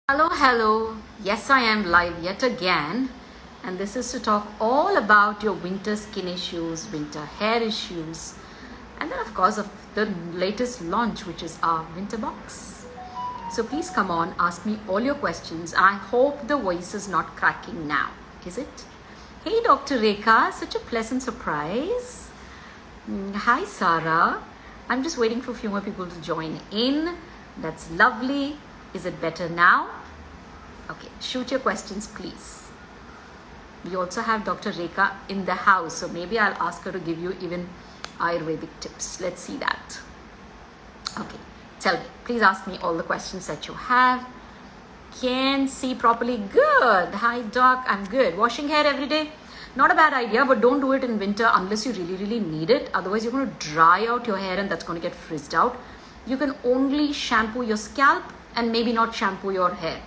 Hello, hello. Yes, I am live yet again. And this is to talk all about your winter skin issues, winter hair issues, and then, of course, of the latest launch, which is our winter box. So please come on, ask me all your questions. I hope the voice is not cracking now, is it? Hey, Dr. Rekha, such a pleasant surprise. Hi, Sarah. I'm just waiting for a few more people to join in. That's lovely. Is it better now? Okay, shoot your questions, please. We also have Dr. Rekha in the house, so maybe I'll ask her to give you even Ayurvedic tips. Let's see that. Okay, tell me. Please ask me all the questions that you have. Can see properly. Good. Hi, Doc. I'm good. Washing hair every day? Not a bad idea, but don't do it in winter unless you really need it. Otherwise, you're going to dry out your hair and that's going to get frizzed out. You can only shampoo your scalp and maybe not shampoo your hair.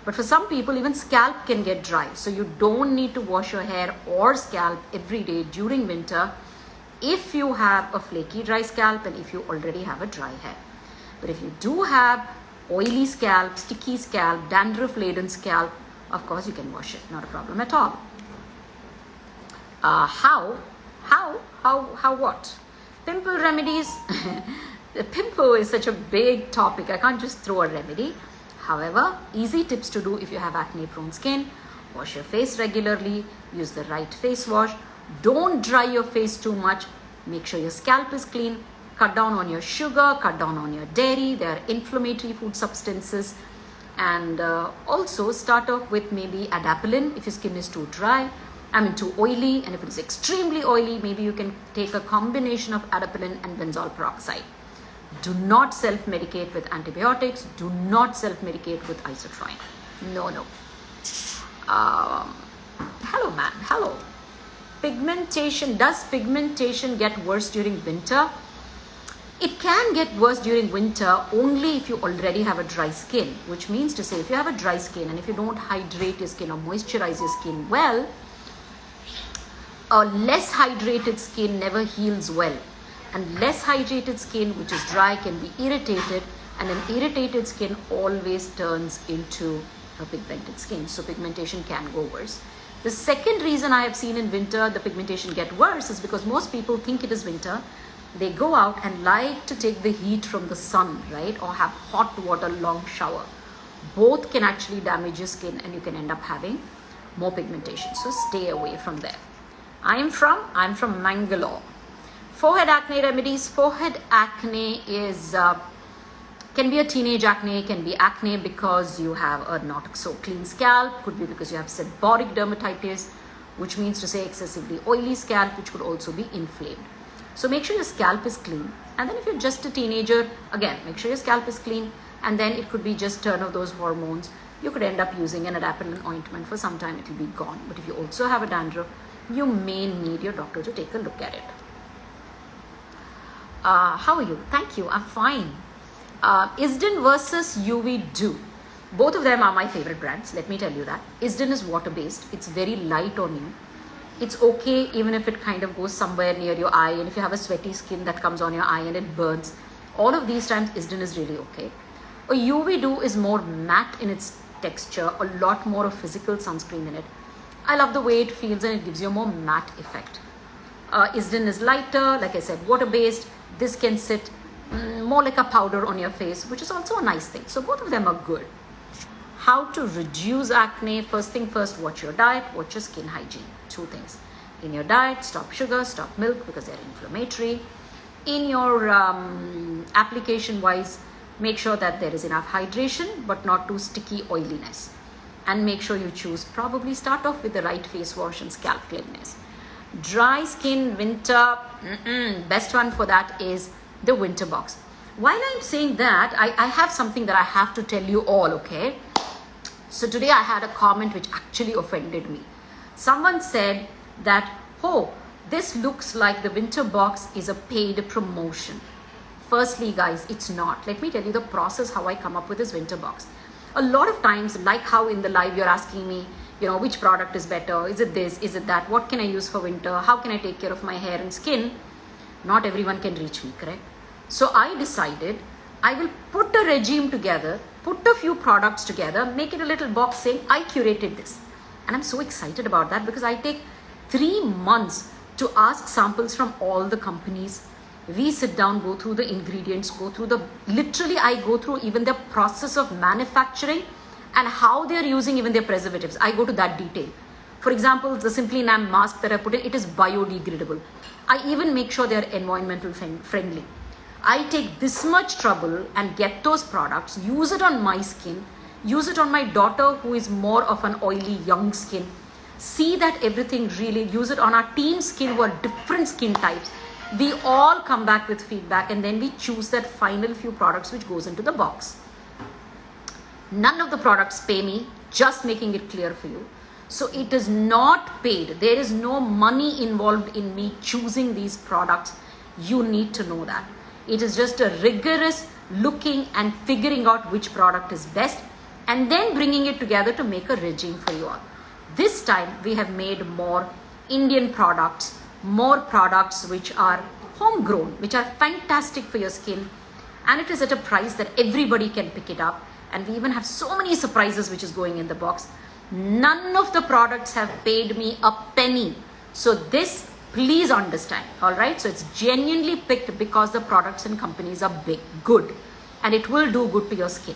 But for some people, even scalp can get dry. So you don't need to wash your hair or scalp every day during winter if you have a flaky dry scalp and if you already have a dry hair. But if you do have oily scalp, sticky scalp, dandruff laden scalp, of course you can wash it. Not a problem at all. How what? Pimple remedies. The pimple is such a big topic. I can't just throw a remedy. However, easy tips to do if you have acne prone skin. Wash your face regularly. Use the right face wash. Don't dry your face too much. Make sure your scalp is clean. Cut down on your sugar. Cut down on your dairy. There are inflammatory food substances. And also start off with maybe adapalene if your skin is too dry. Too oily. And if it is extremely oily, maybe you can take a combination of adapalene and benzoyl peroxide. Do not self-medicate with antibiotics. Do not self-medicate with isotrine. No. Hello, ma'am. Hello. Pigmentation. Does pigmentation get worse during winter? It can get worse during winter only if you already have a dry skin, which means to say if you have a dry skin and if you don't hydrate your skin or moisturize your skin well, a less hydrated skin never heals well. And less hydrated skin, which is dry, can be irritated, and an irritated skin always turns into a pigmented skin. So pigmentation can go worse. The second reason I have seen in winter the pigmentation get worse is because most people think it is winter. They go out and like to take the heat from the sun, right? Or have hot water, long shower. Both can actually damage your skin and you can end up having more pigmentation. So stay away from there. I'm from Mangalore. Forehead acne remedies. Forehead acne is can be a teenage acne, can be acne because you have a not so clean scalp, could be because you have seborrheic dermatitis, which means to say excessively oily scalp, which could also be inflamed. So make sure your scalp is clean. And then if you're just a teenager, again, make sure your scalp is clean. And then it could be just turn of those hormones. You could end up using an adapalene ointment. For some time, it will be gone. But if you also have a dandruff, you may need your doctor to take a look at it. How are you? Thank you. I'm fine. Isdin versus UV Dew. Both of them are my favorite brands. Let me tell you that. Isdin is water-based. It's very light on you. It's okay even if it kind of goes somewhere near your eye, and if you have a sweaty skin that comes on your eye and it burns. All of these times, Isdin is really okay. A UV Dew is more matte in its texture, a lot more of physical sunscreen in it. I love the way it feels and it gives you a more matte effect. Isdin is lighter, like I said, water-based. This can sit more like a powder on your face, which is also a nice thing. So both of them are good. How to reduce acne? First thing first, watch your diet, watch your skin hygiene. Two things. In your diet, stop sugar, stop milk because they're inflammatory. In your application wise, make sure that there is enough hydration but not too sticky oiliness. And make sure you choose, probably start off with the right face wash and scalp cleanliness. Dry skin, winter, best one for that is the winter box. While I'm saying that, I have something that I have to tell you all, okay? So today I had a comment which actually offended me. Someone said that, oh, this looks like the winter box is a paid promotion. Firstly, guys, it's not. Let me tell you the process how I come up with this winter box. A lot of times, like how in the live you're asking me, which product is better? Is it this? Is it that? What can I use for winter? How can I take care of my hair and skin? Not everyone can reach me, correct? So I decided I will put a regime together, put a few products together, make it a little box saying I curated this. And I'm so excited about that because I take 3 months to ask samples from all the companies. We sit down, go through the ingredients, literally I go through even the process of manufacturing and how they're using even their preservatives. I go to that detail. For example, the Simply Nam mask that I put in, it is biodegradable. I even make sure they're environmental friendly. I take this much trouble and get those products, use it on my skin, use it on my daughter who is more of an oily young skin. See that everything really, use it on our team skin who are different skin types. We all come back with feedback and then we choose that final few products which goes into the box. None of the products pay me, just making it clear for you. So it is not paid. There is no money involved in me choosing these products. You need to know that. It is just a rigorous looking and figuring out which product is best and then bringing it together to make a regime for you all. This time we have made more Indian products, more products which are homegrown, which are fantastic for your skin, and it is at a price that everybody can pick it up. And we even have so many surprises which is going in the box. None of the products have paid me a penny. So this, please understand, all right? So it's genuinely picked because the products and companies are good and it will do good to your skin,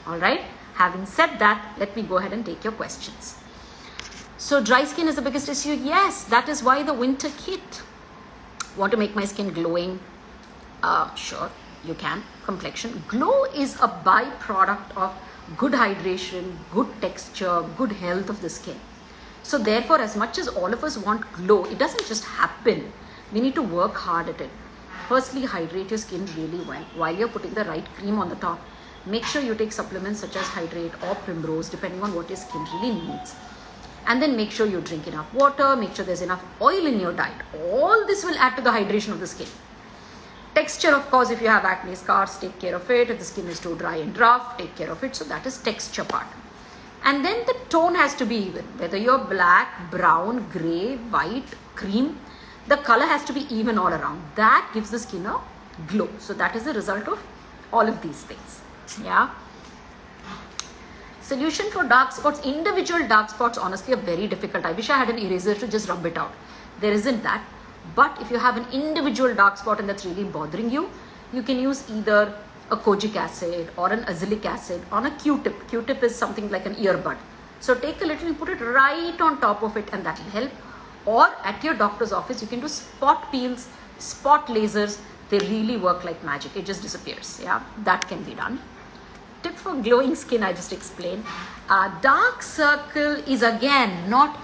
all right? Having said that, let me go ahead and take your questions. So dry skin is the biggest issue. Yes, that is why the winter kit. Want to make my skin glowing? Sure, you can. Complexion. Glow is a byproduct of good hydration, good texture, good health of the skin. So therefore, as much as all of us want glow, it doesn't just happen. We need to work hard at it. Firstly, hydrate your skin really well. While you're putting the right cream on the top, make sure you take supplements such as Hydrate or Primrose, depending on what your skin really needs. And then make sure you drink enough water, make sure there's enough oil in your diet. All this will add to the hydration of the skin. Texture, of course, if you have acne scars, take care of it. If the skin is too dry and rough, take care of it. So that is texture part. And then the tone has to be even. Whether you're black, brown, grey, white, cream, the color has to be even all around. That gives the skin a glow. So that is the result of all of these things. Yeah. Solution for dark spots. Individual dark spots, honestly, are very difficult. I wish I had an eraser to just rub it out. There isn't that. But if you have an individual dark spot and that's really bothering you, you can use either a kojic acid or an azelaic acid on a Q-tip. Q-tip is something like an earbud. So take a little and put it right on top of it and that will help. Or at your doctor's office, you can do spot peels, spot lasers. They really work like magic. It just disappears. Yeah, that can be done. Tip for glowing skin, I just explained. Dark circle is again not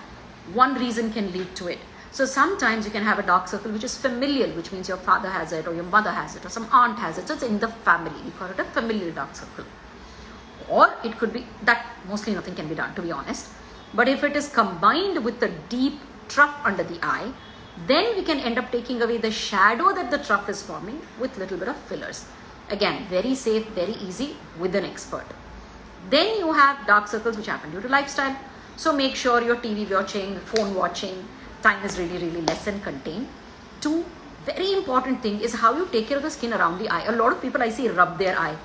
one reason can lead to it. So sometimes you can have a dark circle which is familial, which means your father has it or your mother has it or some aunt has it. So it's in the family. We call it a familial dark circle. Or it could be that mostly nothing can be done, to be honest. But if it is combined with the deep trough under the eye, then we can end up taking away the shadow that the trough is forming with little bit of fillers. Again, very safe, very easy with an expert. Then you have dark circles which happen due to lifestyle. So make sure your TV watching, phone watching, time is really, really less and contained. Two, very important thing is how you take care of the skin around the eye. A lot of people I see rub their eye.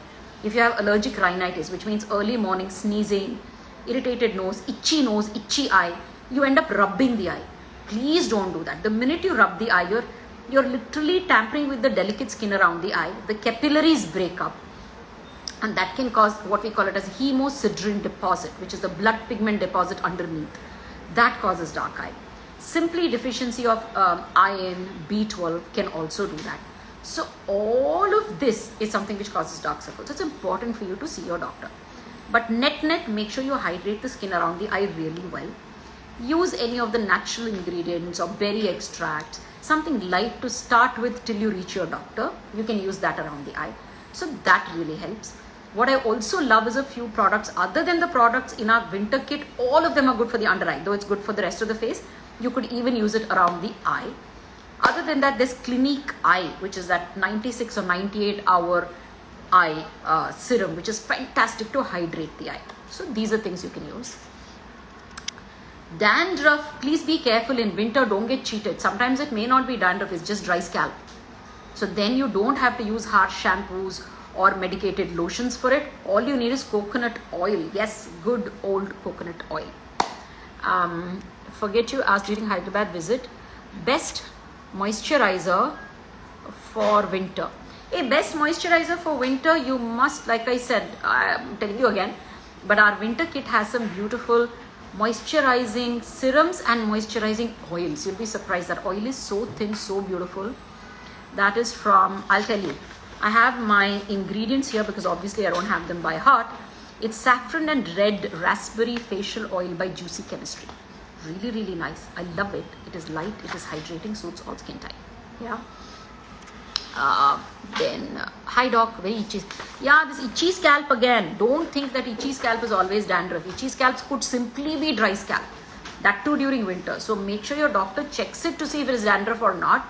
If you have allergic rhinitis, which means early morning sneezing, irritated nose, itchy eye, you end up rubbing the eye. Please don't do that. The minute you rub the eye, you're literally tampering with the delicate skin around the eye. The capillaries break up. And that can cause what we call it as hemosiderin deposit, which is the blood pigment deposit underneath. That causes dark eye. Simply deficiency of iron, B12 can also do that. So all of this is something which causes dark circles. It's important for you to see your doctor. But net, make sure you hydrate the skin around the eye really well. Use any of the natural ingredients or berry extracts, something light to start with till you reach your doctor. You can use that around the eye. So that really helps. What I also love is a few products other than the products in our winter kit. All of them are good for the under eye, though it's good for the rest of the face. You could even use it around the eye. Other than that, there's Clinique Eye, which is that 96 or 98 hour eye serum, which is fantastic to hydrate the eye. So these are things you can use. Dandruff, please be careful in winter, don't get cheated. Sometimes it may not be dandruff, it's just dry scalp. So then you don't have to use harsh shampoos or medicated lotions for it. All you need is coconut oil. Yes, good old coconut oil. Forget you asked during Hyderabad visit, best moisturizer for winter. A best moisturizer for winter, you must, like I said, I'm telling you again, but our winter kit has some beautiful moisturizing serums and moisturizing oils. You'll be surprised. That oil is so thin, so beautiful. That is from, I'll tell you, I have my ingredients here because obviously I don't have them by heart. It's saffron and red raspberry facial oil by Juicy Chemistry. Really, really nice. I love it. It is light, it is hydrating, suits all skin type. Yeah. Then hi doc, very itchy. Yeah, this itchy scalp again. Don't think that itchy scalp is always dandruff. Itchy scalps could simply be dry scalp. That too during winter. So make sure your doctor checks it to see if it is dandruff or not.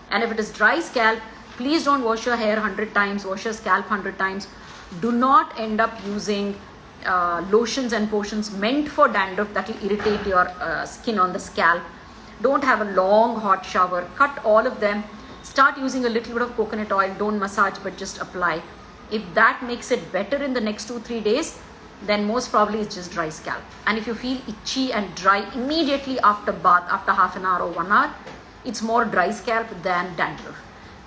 And if it is dry scalp, please don't wash your hair 100 times, wash your scalp 100 times. Do not end up using lotions and potions meant for dandruff that will irritate your skin on the scalp. Don't have a long hot shower. Cut all of them. Start using a little bit of coconut oil. Don't massage, but just apply. If that makes it better in the next 2-3 days, then most probably it's just dry scalp. And if you feel itchy and dry immediately after bath, after half an hour or 1 hour, it's more dry scalp than dandruff.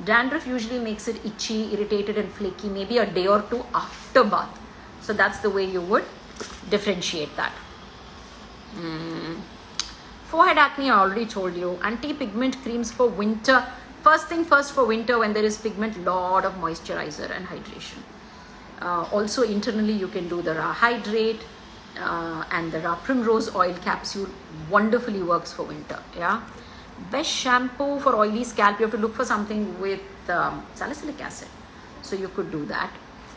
Dandruff usually makes it itchy, irritated and flaky maybe a day or two after bath. So that's the way you would differentiate that. Forehead acne, I already told you. Anti-pigment creams for winter. First thing first, for winter when there is pigment, lot of moisturizer and hydration. Also internally you can do the Raw Hydrate and the Raw Primrose oil capsule. Wonderfully works for winter. Yeah. Best shampoo for oily scalp, you have to look for something with salicylic acid. So you could do that.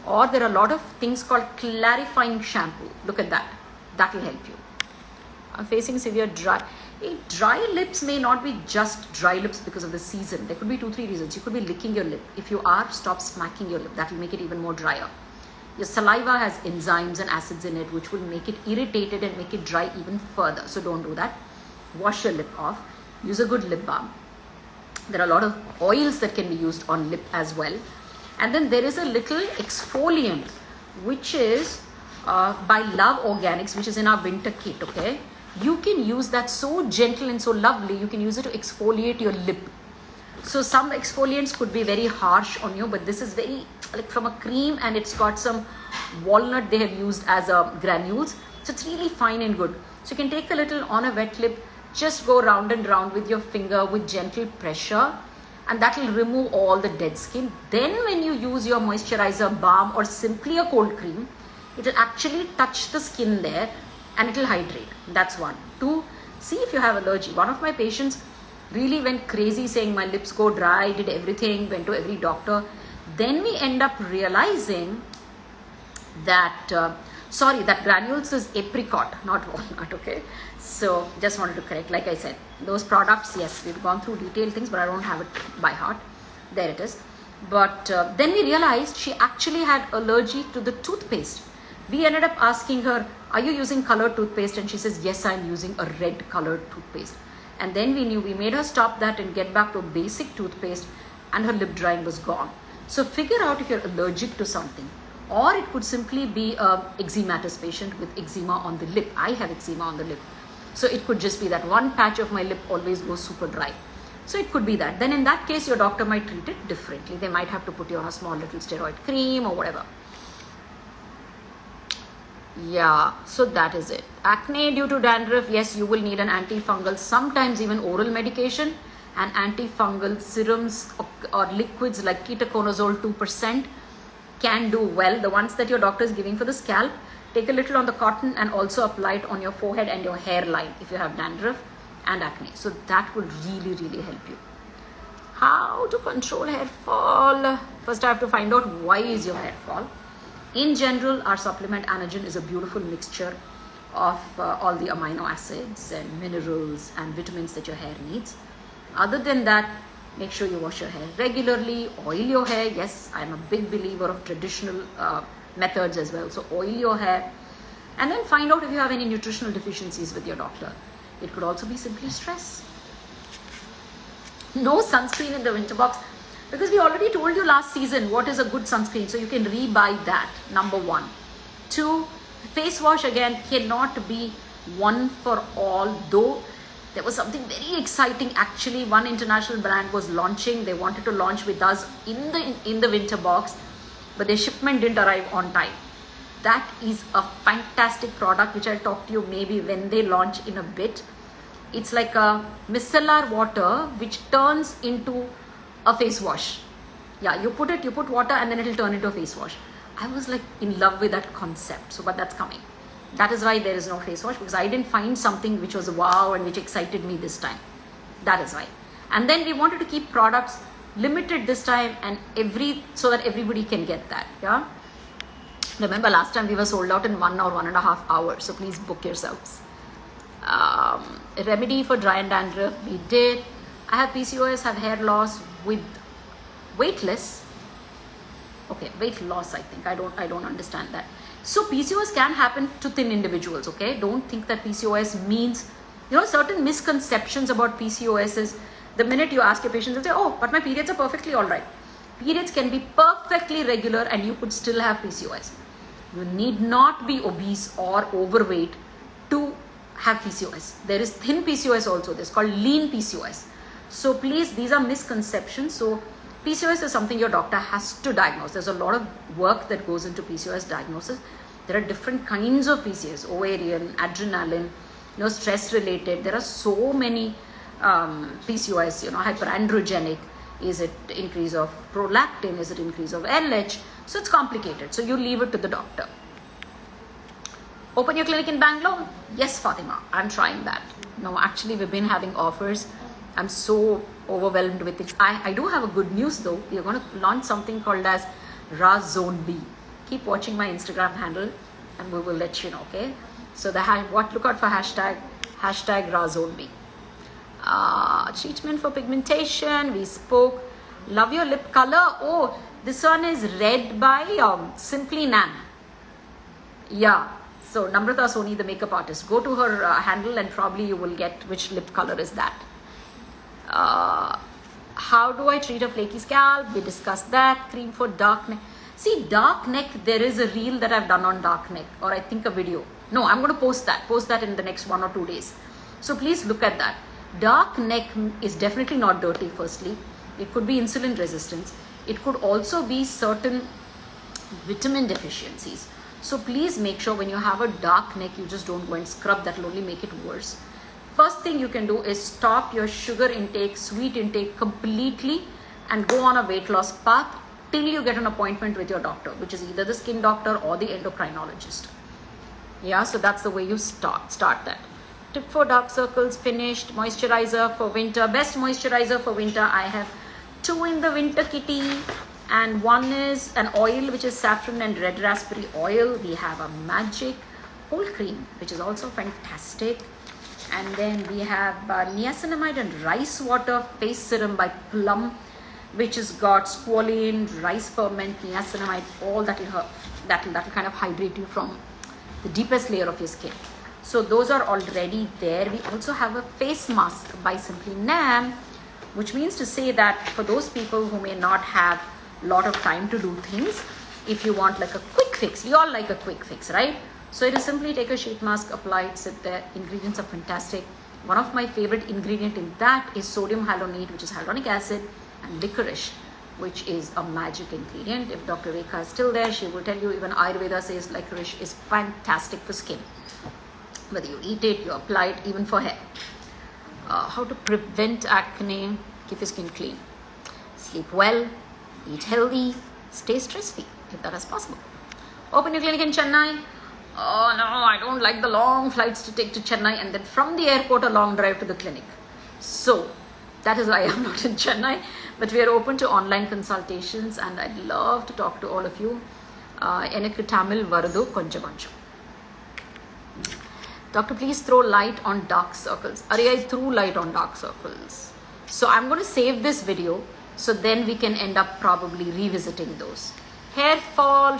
Or there are a lot of things called clarifying shampoo. Look at that. That will help you. I'm facing severe dry lips may not be just dry lips because of the season. There could be 2-3 reasons. You could be licking your lip. If you are, stop smacking your lip. That will make it even more drier. Your saliva has enzymes and acids in it which will make it irritated and make it dry even further. So don't do that. Wash your lip off. Use a good lip balm. There are a lot of oils that can be used on lip as well. And then there is a little exfoliant which is by Love Organics, which is in our winter kit. Okay, you can use that, so gentle and so lovely. You can use it to exfoliate your lip. So some exfoliants could be very harsh on you, but this is very like from a cream, and it's got some walnut they have used as a granules. So it's really fine and good. So you can take a little on a wet lip, just go round and round with your finger with gentle pressure, and that will remove all the dead skin. Then when you use your moisturizer, balm, or simply a cold cream, it will actually touch the skin there and it will hydrate. That's one. Two, see if you have allergy. One of my patients really went crazy saying my lips go dry, did everything, went to every doctor. Then we end up realizing that that granules is apricot, not walnut. Okay, so just wanted to correct. Like I said, those products, yes, we've gone through detailed things, but I don't have it by heart. There it is. But then we realized she actually had allergy to the toothpaste. We ended up asking her, are you using colored toothpaste? And she says, yes, I'm using a red colored toothpaste. And then we knew, we made her stop that and get back to basic toothpaste, and her lip drying was gone. So figure out if you're allergic to something. Or it could simply be a eczematis patient with eczema on the lip. I have eczema on the lip. So it could just be that one patch of my lip always goes super dry. So it could be that. Then in that case, your doctor might treat it differently. They might have to put you on a small little steroid cream or whatever. Yeah, so that is it. Acne due to dandruff, yes, you will need an antifungal, sometimes even oral medication, and antifungal serums or liquids like ketoconazole 2% can do well. The ones that your doctor is giving for the scalp, take a little on the cotton and also apply it on your forehead and your hairline if you have dandruff and acne. So that will really, really help you. How to control hair fall? First I have to find out why is your hair fall. In general, our supplement Anagen is a beautiful mixture of all the amino acids and minerals and vitamins that your hair needs. Other than that, make sure you wash your hair regularly, oil your hair. Yes, I'm a big believer of traditional methods as well. So oil your hair, and then find out if you have any nutritional deficiencies with your doctor. It could also be simply stress. No sunscreen in the winter box. Because we already told you last season what is a good sunscreen, so you can rebuy that, number one. Two, face wash again cannot be one for all, though there was something very exciting. Actually, one international brand was launching. They wanted to launch with us in the winter box, but their shipment didn't arrive on time. That is a fantastic product, which I'll talk to you maybe when they launch in a bit. It's like a micellar water which turns into a face wash. Yeah, you put water and then it'll turn into a face wash. I was like in love with that concept. So, but that's coming. That is why there is no face wash, because I didn't find something which was wow and which excited me this time. That is why. And then we wanted to keep products limited this time, and so that everybody can get that. Yeah. Remember last time we were sold out in 1 or 1.5 hours. So please book yourselves. Remedy for dry and dandruff, we did. I have PCOS, have hair loss with weightless. Okay, weight loss, I think. I don't understand that. So PCOS can happen to thin individuals, okay? Don't think that PCOS means, certain misconceptions about PCOS is the minute you ask your patients, they say, oh, but my periods are perfectly all right. Periods can be perfectly regular and you could still have PCOS. You need not be obese or overweight to have PCOS. There is thin PCOS also. This is called lean PCOS. So please, these are misconceptions. So PCOS is something your doctor has to diagnose. There's a lot of work that goes into PCOS diagnosis. There are different kinds of PCOS, ovarian, adrenaline, stress related. There are so many PCOS, hyperandrogenic. Is it increase of prolactin? Is it increase of LH? So it's complicated. So you leave it to the doctor. Open your clinic in Bangalore? Yes, Fatima, I'm trying that. No, actually we've been having offers. I'm so overwhelmed with it. I do have a good news though. We are going to launch something called as Ra Zone B. Keep watching my Instagram handle and we will let you know, okay? So look out for hashtag Ra Zone B. Treatment for pigmentation, we spoke. Love your lip color. Oh, this one is red by Simply Nan. Yeah. So Namrata Soni, the makeup artist, go to her handle and probably you will get which lip color is that. How do I treat a flaky scalp? We discussed that. Cream for dark neck. See, dark neck, there is a reel that I've done on dark neck, or I think a video. No, I'm going to post that in the next 1 or 2 days. So please look at that. Dark neck is definitely not dirty, firstly. It could be insulin resistance. It could also be certain vitamin deficiencies. So please make sure when you have a dark neck, you just don't go and scrub. That will only make it worse. First thing you can do is stop your sugar intake, sweet intake completely and go on a weight loss path till you get an appointment with your doctor, which is either the skin doctor or the endocrinologist. Yeah, so that's the way you start that. Tip for dark circles, finished. Moisturizer for winter. Best moisturizer for winter. I have 2 in the winter kitty. And one is an oil which is saffron and red raspberry oil. We have a magic whole cream which is also fantastic. And then we have niacinamide and rice water face serum by Plum, which has got squalene, rice ferment, niacinamide, all that will kind of hydrate you from the deepest layer of your skin. So those are already there. We also have a face mask by Simply Nam, which means to say that for those people who may not have a lot of time to do things, if you want like a quick fix, we all like a quick fix, right? So it is simply take a sheet mask, apply it, sit there. Ingredients are fantastic. One of my favorite ingredient in that is sodium hyaluronate, which is hyaluronic acid, and licorice, which is a magic ingredient. If Dr. Rekha is still there, she will tell you even Ayurveda says licorice is fantastic for skin. Whether you eat it, you apply it, even for hair. How to prevent acne, keep your skin clean. Sleep well, eat healthy, stay stress-free, if that is possible. Open your clinic in Chennai. Oh no, I don't like the long flights to take to Chennai and then from the airport a long drive to the clinic. So that is why I am not in Chennai, but we are open to online consultations and I'd love to talk to all of you. Enakku Tamil Varadu konja. Doctor, please throw light on dark circles. I threw light on dark circles. So I'm going to save this video so then we can end up probably revisiting those. Hair fall.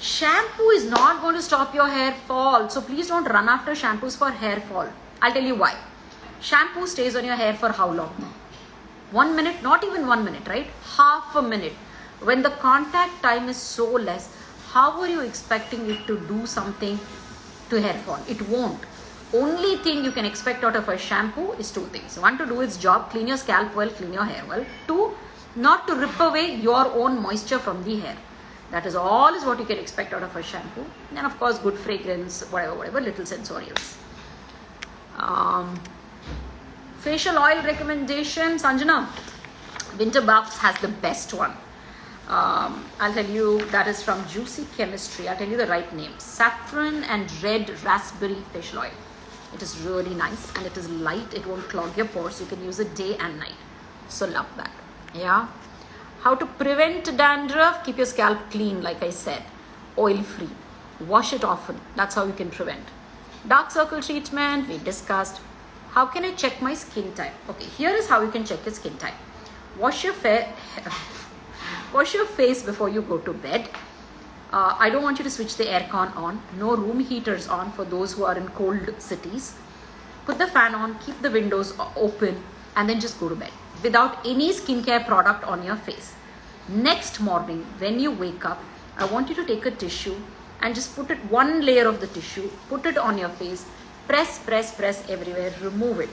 Shampoo is not going to stop your hair fall. So please don't run after shampoos for hair fall. I'll tell you why. Shampoo stays on your hair for how long? 1 minute, not even 1 minute, right? Half a minute. When the contact time is so less, how are you expecting it to do something to hair fall? It won't. Only thing you can expect out of a shampoo is two things. One, to do its job, clean your scalp well, clean your hair well. Two, not to rip away your own moisture from the hair. That is all is what you can expect out of a shampoo. And of course, good fragrance, whatever, little sensorials. Facial oil recommendation, Sanjana. Winter Buffs has the best one. I'll tell you, that is from Juicy Chemistry. I'll tell you the right name. Saffron and red raspberry facial oil. It is really nice and it is light. It won't clog your pores. You can use it day and night. So love that. Yeah. How to prevent dandruff? Keep your scalp clean, like I said. Oil free. Wash it often. That's how you can prevent. Dark circle treatment, we discussed. How can I check my skin type? Okay, here is how you can check your skin type. Wash your face before you go to bed. I don't want you to switch the aircon on. No room heaters on for those who are in cold cities. Put the fan on, keep the windows open, and then just go to bed without any skincare product on your face. Next morning, when you wake up, I want you to take a tissue and just put it, one layer of the tissue, put it on your face, press everywhere, remove it.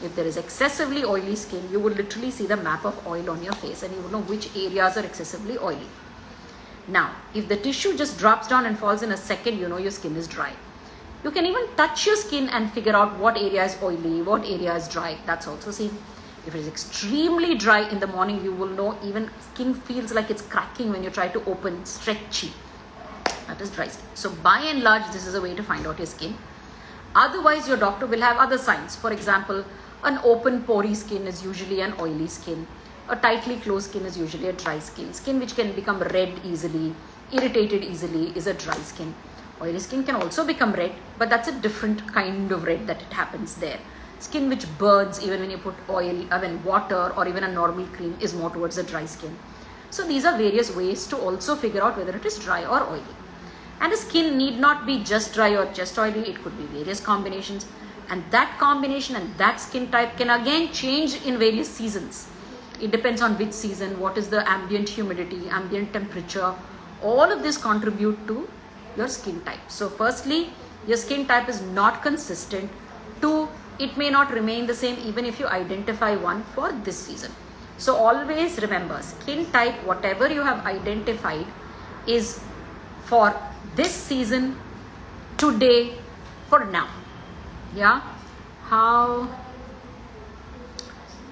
If there is excessively oily skin, you will literally see the map of oil on your face and you will know which areas are excessively oily. Now, if the tissue just drops down and falls in a second, you know your skin is dry. You can even touch your skin and figure out what area is oily, what area is dry. That's also seen. If it is extremely dry in the morning, you will know even skin feels like it's cracking when you try to open, stretchy. That is dry skin. So by and large, this is a way to find out your skin. Otherwise, your doctor will have other signs. For example, an open pore skin is usually an oily skin. A tightly closed skin is usually a dry skin. Skin which can become red easily, irritated easily is a dry skin. Oily skin can also become red, but that's a different kind of red that it happens there. Skin which burns even when you put oil, water or even a normal cream is more towards a dry skin. So these are various ways to also figure out whether it is dry or oily. And the skin need not be just dry or just oily. It could be various combinations. And that combination and that skin type can again change in various seasons. It depends on which season, what is the ambient humidity, ambient temperature. All of this contribute to your skin type. So firstly, your skin type is not consistent. Two, it may not remain the same even if you identify one for this season. So always remember, skin type, whatever you have identified, is for this season, today, for now. Yeah. How?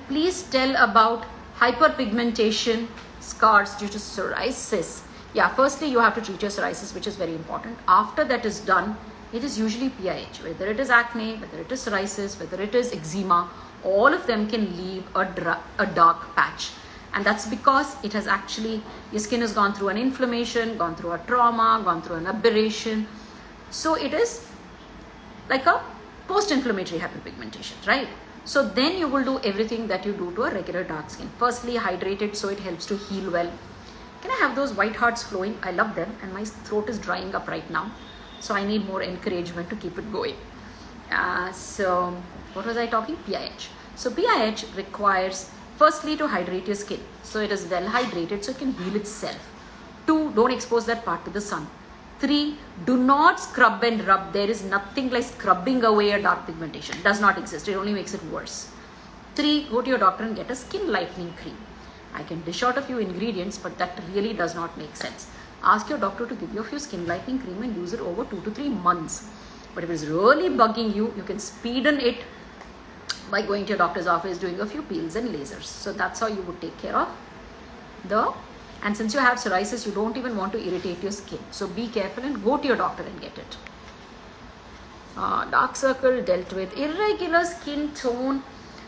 Please tell about hyperpigmentation scars due to psoriasis. Yeah, firstly, you have to treat your psoriasis, which is very important. After that is done, it is usually PIH. Whether it is acne, whether it is psoriasis, whether it is eczema, all of them can leave a dark patch. And that's because it has actually, your skin has gone through an inflammation, gone through a trauma, gone through an aberration. So it is like a post-inflammatory hyperpigmentation, right? So then you will do everything that you do to a regular dark skin. Firstly, hydrate it so it helps to heal well. Can I have those white hearts flowing? I love them and my throat is drying up right now. So I need more encouragement to keep it going. So what was I talking? PIH. So PIH requires firstly to hydrate your skin. So it is well hydrated so it can heal itself. 2, don't expose that part to the sun. 3, do not scrub and rub. There is nothing like scrubbing away a dark pigmentation. It does not exist. It only makes it worse. 3, go to your doctor and get a skin lightening cream. I can dish out a few ingredients, but that really does not make sense. Ask your doctor to give you a few skin lightening cream and use it over 2 to 3 months. But if it's really bugging you, you can speeden it by going to your doctor's office, doing a few peels and lasers. So that's how you would take care of and since you have psoriasis, you don't even want to irritate your skin. So be careful and go to your doctor and get it. Dark circle dealt with. Irregular skin tone,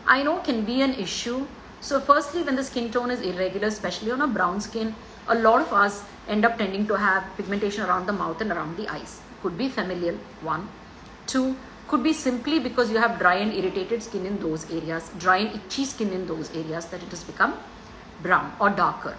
I know can be an issue. So firstly, when the skin tone is irregular, especially on a brown skin, a lot of us end up tending to have pigmentation around the mouth and around the eyes. Could be familial, 1. 2, could be simply because you have dry and irritated skin in those areas, dry and itchy skin in those areas, that it has become brown or darker.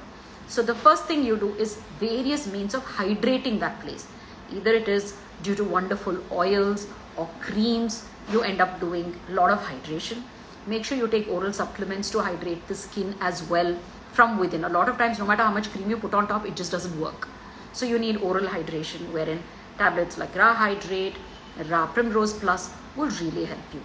So the first thing you do is various means of hydrating that place. Either it is due to wonderful oils or creams, you end up doing a lot of hydration. make sure you take oral supplements to hydrate the skin as well from within. A lot of times, no matter how much cream you put on top, it just doesn't work. So you need oral hydration, wherein tablets like Ra Hydrate, Ra Primrose Plus will really help you.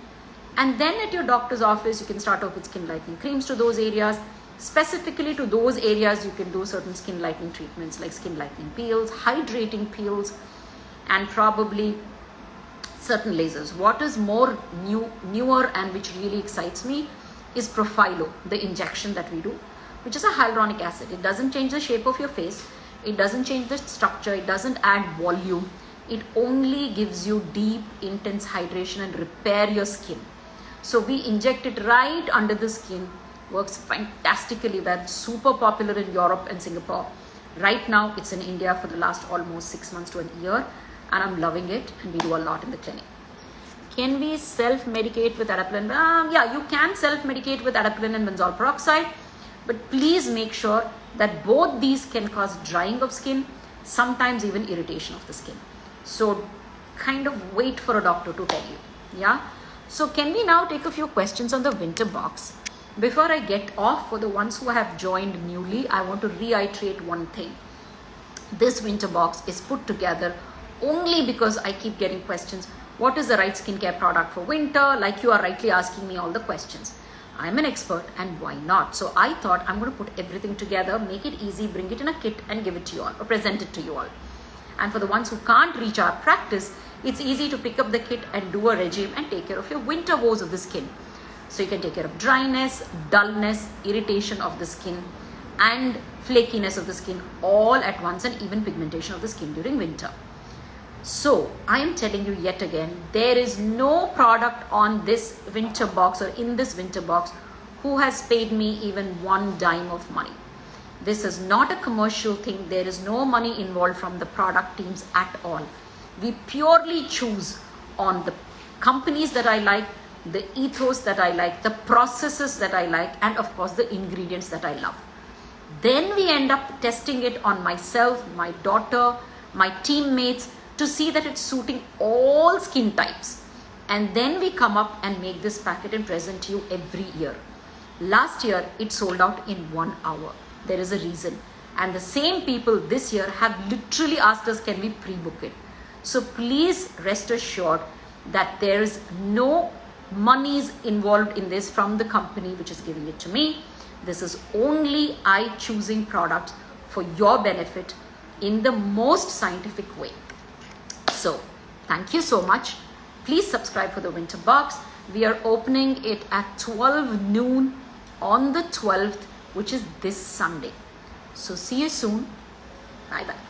And then at your doctor's office, you can start off with skin lightening creams to those areas. Specifically to those areas, you can do certain skin lightening treatments like skin lightening peels, hydrating peels, and probably certain lasers. What is more newer and which really excites me is Profhilo, the injection that we do, which is a hyaluronic acid. It doesn't change the shape of your face. It doesn't change the structure. It doesn't add volume. It only gives you deep, intense hydration and repair your skin. So we inject it right under the skin. Works fantastically. That's super popular in Europe and Singapore. Right now, it's in India for the last almost 6 months to a year. And I'm loving it. And we do a lot in the clinic. Can we self-medicate with adapalene? Yeah, you can self-medicate with adapalene and benzoyl peroxide. But please make sure that both these can cause drying of skin, sometimes even irritation of the skin. So kind of wait for a doctor to tell you. Yeah. So can we now take a few questions on the winter box? Before I get off, for the ones who have joined newly, I want to reiterate one thing. This winter box is put together only because I keep getting questions. What is the right skincare product for winter? Like you are rightly asking me all the questions. I'm an expert, and why not? So I thought I'm going to put everything together, make it easy, bring it in a kit and give it to you all, or present it to you all. And for the ones who can't reach our practice, it's easy to pick up the kit and do a regime and take care of your winter woes of the skin. So you can take care of dryness, dullness, irritation of the skin, and flakiness of the skin all at once, and even pigmentation of the skin during winter. So I am telling you yet again, there is no product on this winter box or in this winter box who has paid me even one dime of money. This is not a commercial thing. There is no money involved from the product teams at all. We purely choose on the companies that I like, the ethos that I like, the processes that I like, and of course the ingredients that I love. Then we end up testing it on myself, my daughter, my teammates, to see that it's suiting all skin types. And then we come up and make this packet and present to you every year. Last year, it sold out in 1 hour. There is a reason. And the same people this year have literally asked us, can we pre-book it? So please rest assured that there is no monies involved in this from the company which is giving it to me. This is only I choosing products for your benefit in the most scientific way. So thank you so much. Please subscribe for the winter box. We are opening it at 12 noon on the 12th, which is this Sunday. So see you soon. Bye bye.